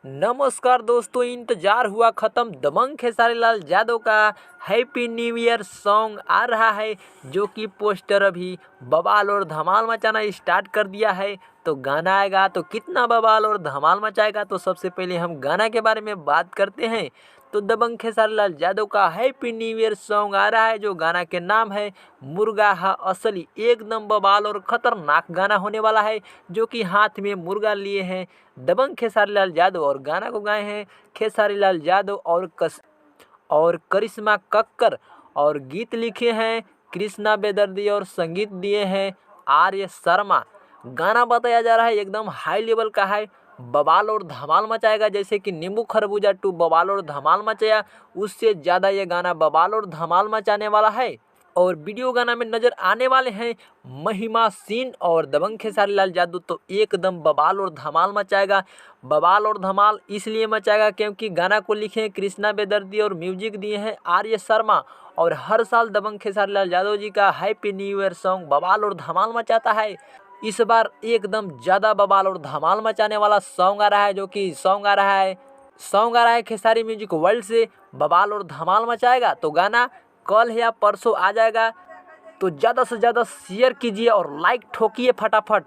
नमस्कार दोस्तों, इंतजार हुआ खत्म। दबंग खेसारी लाल यादव का हैप्पी न्यू ईयर सॉन्ग आ रहा है, जो कि पोस्टर अभी बवाल और धमाल मचाना स्टार्ट कर दिया है। तो गाना आएगा तो कितना बवाल और धमाल मचाएगा, तो सबसे पहले हम गाना के बारे में बात करते हैं। तो दबंग खेसारी लाल यादव का हैप्पी न्यू ईयर सॉन्ग आ रहा है, जो गाना के नाम है मुर्गा हा असली। एकदम बवाल और खतरनाक गाना होने वाला है, जो कि हाथ में मुर्गा लिए हैं दबंग खेसारी लाल यादव। और गाना को गाए हैं खेसारी लाल यादव और करिश्मा कक्कर, और गीत लिखे हैं कृष्णा बेदर्दी और संगीत दिए हैं आर्य शर्मा। गाना बताया जा रहा है एकदम हाई लेवल का है, बवाल और धमाल मचाएगा। जैसे कि नींबू खरबूजा 2 बवाल और धमाल मचाया, उससे ज़्यादा ये गाना बवाल और धमाल मचाने वाला है। और वीडियो गाना में नजर आने वाले हैं महिमा सिंह और दबंग खेसारी लाल यादव। तो एकदम बवाल और धमाल मचाएगा। बवाल और धमाल इसलिए मचाएगा क्योंकि गाना को लिखे हैं कृष्णा बेदर्दी और म्यूजिक दिए हैं आर्य शर्मा। और हर साल दबंग खेसारी लाल यादव जी का हैप्पी न्यू ईयर सॉन्ग बवाल और धमाल मचाता है। इस बार एकदम ज़्यादा बवाल और धमाल मचाने वाला सॉन्ग आ रहा है, जो कि सॉन्ग आ रहा है खेसारी म्यूजिक वर्ल्ड से। बवाल और धमाल मचाएगा। तो गाना कल या परसों आ जाएगा। तो ज़्यादा से ज़्यादा शेयर कीजिए और लाइक ठोकिए फटाफट।